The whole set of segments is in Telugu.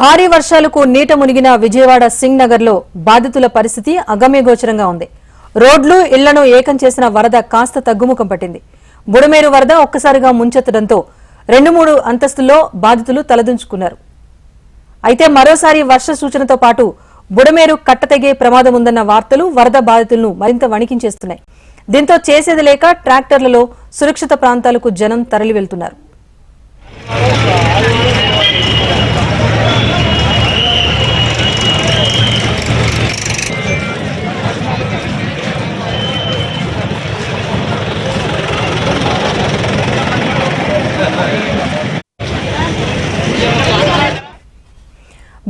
భారీ వర్షాలకు నీట మునిగిన విజయవాడ సింగ్ నగర్ లో బాధితుల పరిస్థితి అగమ్యగోచరంగా ఉంది. రోడ్లు ఇళ్లను ఏకం చేసిన వరద కాస్త తగ్గుముఖం పట్టింది. బుడమేరు వరద ఒక్కసారిగా ముంచెత్తడంతో 2-3 అంతస్తుల్లో బాధితులు తలదించుకున్నారు. అయితే మరోసారి వర్ష సూచనతో పాటు బుడమేరు కట్టతెగే ప్రమాదం ఉందన్న వార్తలు వరద బాధితులను మరింత వణికించేస్తున్నాయి. దీంతో చేసేది లేక ట్రాక్టర్లలో సురక్షిత ప్రాంతాలకు జనం తరలి వెళ్తున్నారు.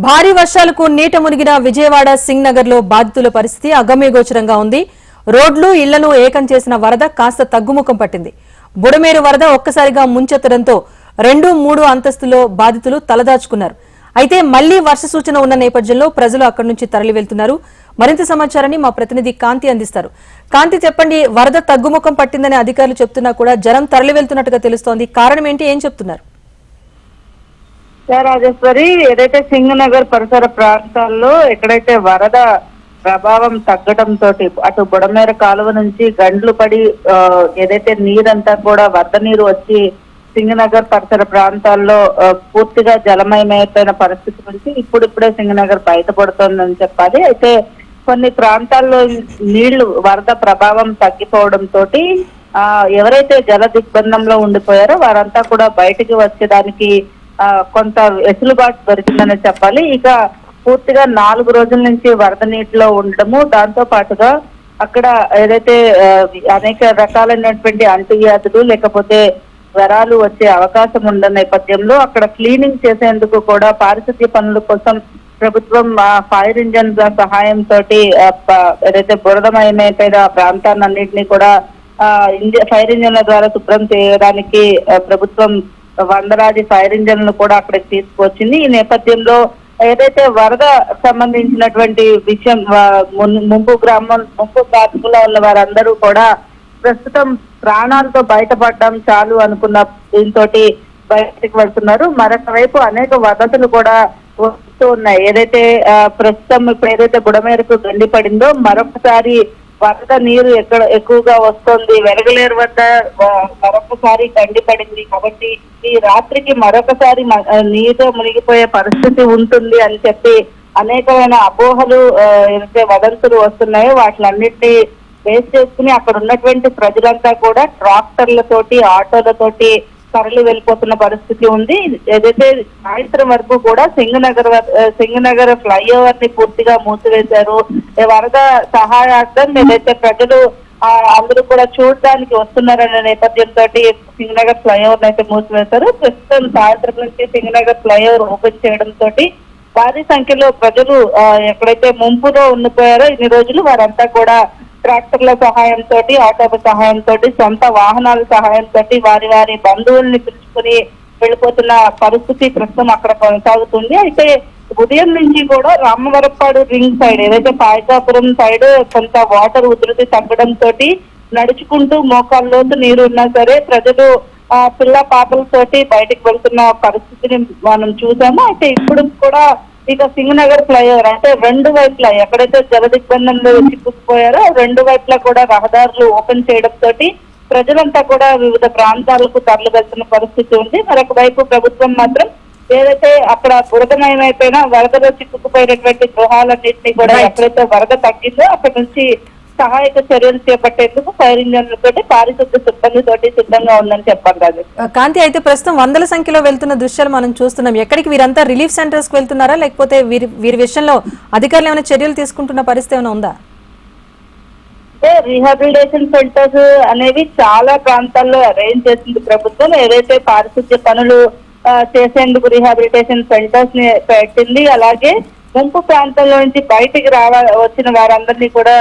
భారీ వర్షాలకు నీట మునిగిన విజయవాడ సింగ్ నగర్ లో బాధితుల పరిస్థితి అగమ్యగోచరంగా ఉంది. రోడ్లు ఇళ్లను ఏకం చేసిన వరద కాస్త తగ్గుముఖం పట్టింది. బుడమేరు వరద ఒక్కసారిగా ముంచెత్తడంతో 2-3 అంతస్తులో బాధితులు తలదాచుకున్నారు. అయితే మళ్లీ వర్ష సూచన ఉన్న నేపథ్యంలో ప్రజలు అక్కడి నుంచి తరలి వెళ్తున్నారు. మరింత సమాచారాన్ని మా ప్రతినిధి కాంతి అందిస్తారు. కాంతి, చెప్పండి, వరద తగ్గుముఖం పట్టిందని అధికారులు చెప్తున్నా కూడా జనం తరలి వెళ్తున్నట్టుగా తెలుస్తోంది. కారణం ఏంటి, ఏం చెప్తున్నారు? రాజేశ్వరి, ఏదైతే సింగ్ నగర్ పరిసర ప్రాంతాల్లో ఎక్కడైతే వరద ప్రభావం తగ్గడంతో అటు బుడమేర కాలువ నుంచి గండ్లు పడి ఏదైతే నీరంతా కూడా వరద నీరు వచ్చి సింగ్ నగర్ పరిసర ప్రాంతాల్లో పూర్తిగా జలమయమైపోయిన పరిస్థితి నుంచి ఇప్పుడిప్పుడే సింగ్ నగర్ బయటపడుతోందని చెప్పాలి. అయితే కొన్ని ప్రాంతాల్లో నీళ్లు వరద ప్రభావం తగ్గిపోవడంతో ఎవరైతే జల దిగ్బంధంలో ఉండిపోయారో వారంతా కూడా బయటికి వచ్చేదానికి కొంత వెసులుబాటు దొరికిందని చెప్పాలి. ఇక పూర్తిగా 4 రోజుల నుంచి వరద నీటిలో ఉండడము, దాంతో పాటుగా అక్కడ ఏదైతే అనేక రకాలైనటువంటి అంటువ్యాధులు లేకపోతే జ్వరాలు వచ్చే అవకాశం ఉన్న నేపథ్యంలో అక్కడ క్లీనింగ్ చేసేందుకు కూడా పారిశుద్ధ్య పనుల కోసం ప్రభుత్వం ఫైర్ ఇంజన్ సహాయంతో ఏదైతే బురదమయమైపోయిన ప్రాంతాలన్నింటినీ కూడా ఫైర్ ఇంజన్ల ద్వారా శుభ్రం చేయడానికి ప్రభుత్వం వందలాది ఫైర్ ఇంజన్లు కూడా అక్కడికి తీసుకొచ్చింది. ఈ నేపథ్యంలో ఏదైతే వరద సంబంధించినటువంటి విషయం ముంపు ప్రాంతంలో ఉన్న వారందరూ కూడా ప్రస్తుతం ప్రాణాలతో బయటపడడం చాలు అనుకున్న దీంతో బయటకు వెళ్తున్నారు. మరొక వైపు అనేక వదతులు కూడా వస్తూ ఉన్నాయి. ఏదైతే ప్రస్తుతం ఇప్పుడు ఏదైతే బుడమేరకు గండి పడిందో మరొకసారి వరద నీరు ఎక్కువగా వస్తుంది, వెలగలేరు వద్ద మరొకసారి గండి పడింది కాబట్టి ఈ రాత్రికి మరొకసారి నీరు మునిగిపోయే పరిస్థితి ఉంటుంది అని చెప్పి అనేకమైన అపోహలు ఏదైతే వదంతులు వస్తున్నాయో వాటిలన్నింటినీ బేస్ చేసుకుని అక్కడ ఉన్నటువంటి ప్రజలంతా కూడా ట్రాక్టర్లతోటి ఆటోలతోటి తరలి వెళ్ళిపోతున్న పరిస్థితి ఉంది. ఏదైతే సాయంత్రం వరకు కూడా సింగ్ నగర్ ఫ్లైఓవర్ ని పూర్తిగా మూసివేశారు. వరద సహాయార్థం ఏదైతే ప్రజలు అందరూ కూడా చూడడానికి వస్తున్నారనే నేపథ్యంతో సింగ్ నగర్ ఫ్లైఓవర్ అయితే మూసివేశారు. ప్రస్తుతం సాయంత్రం నుంచి సింగ్ నగర్ ఫ్లైఓవర్ ఓపెన్ చేయడంతో భారీ సంఖ్యలో ప్రజలు ఎక్కడైతే ముంపులో ఉండిపోయారో ఇన్ని రోజులు వారంతా కూడా ట్రాక్టర్ల సహాయంతో ఆటోల సహాయంతో సొంత వాహనాల సహాయంతో వారి వారి బంధువుల్ని పిలుచుకుని వెళ్ళిపోతున్న పరిస్థితి ప్రస్తుతం అక్కడ కొనసాగుతుంది. అయితే ఉదయం నుంచి కూడా రామవరపాడు రింగ్ సైడ్ ఏదైతే పాయకాపురం సైడ్ కొంత వాటర్ ఉధృతి తగ్గడంతో నడుచుకుంటూ మోకాల్లోతు నీరు ఉన్నా సరే ప్రజలు పిల్ల పాపలతోటి బయటకు వెళ్తున్న పరిస్థితిని మనం చూసాము. అయితే ఇప్పుడు కూడా ఇక సింగ్ నగర్ ఫ్లైఓవర్ అంటే 2 వైపులా ఎక్కడైతే జల దిగ్బంధంలో చిక్కుకుపోయారో 2 వైపులా కూడా రహదారులు ఓపెన్ చేయడంతో ప్రజలంతా కూడా వివిధ ప్రాంతాలకు తరలి వెళ్తున్న పరిస్థితి ఉంది. మరొక వైపు ప్రభుత్వం మాత్రం ఏదైతే అక్కడ బురదమయమైపోయిన వరదలో చిక్కుకుపోయినటువంటి గృహాలన్నింటినీ కూడా ఎక్కడైతే వరద తగ్గిందో అక్కడి నుంచి సహాయక చర్యలు చేపట్టేందుకు ఫైర్ ఇంజన్లతోటి పారిశుద్ధ్య సిబ్బందితోటి సిద్ధంగా ఉందని చెప్పారు. రాజు కాంతి, అయితే ప్రస్తుతం వందల సంఖ్యలో వెళ్తున్న దృశ్యాలు మనం చూస్తున్నాం. ఎక్కడికి వీరంతా రిలీఫ్ సెంటర్స్ కు వెళ్తున్నారా, లేకపోతే వీరి విషయంలో అధికారులు ఏమైనా చర్యలు తీసుకుంటున్న పరిస్థితి ఏమైనా ఉందా? రీహాబిలిటేషన్ సెంటర్స్ అనేవి చాలా ప్రాంతాల్లో అరేంజ్ చేసింది ప్రభుత్వం. ఏదైతే పారిశుద్ధ్య పనులు చేసేందుకు రీహాబిలిటేషన్ సెంటర్స్ ని పెట్టింది. అలాగే ముంపు ప్రాంతంలో నుంచి బయటికి వచ్చిన వారందరినీ కూడా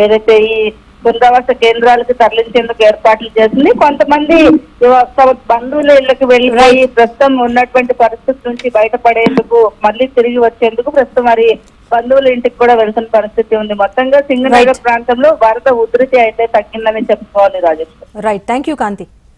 ఏదైతే ఈ పునరావాస కేంద్రాలకు తరలించేందుకు ఏర్పాట్లు చేసింది. కొంతమంది బంధువుల ఇళ్లకు వెళ్ళిపోయి ప్రస్తుతం ఉన్నటువంటి పరిస్థితి నుంచి బయటపడేందుకు మళ్ళీ తిరిగి వచ్చేందుకు ప్రస్తుతం మరి బంధువుల ఇంటికి కూడా వెళ్తున్న పరిస్థితి ఉంది. మొత్తంగా సింగ్ నగర్ ప్రాంతంలో వరద ఉధృతి అయితే తగ్గిందని చెప్పుకోవాలి. Rajesh, right, thank you Kanthi.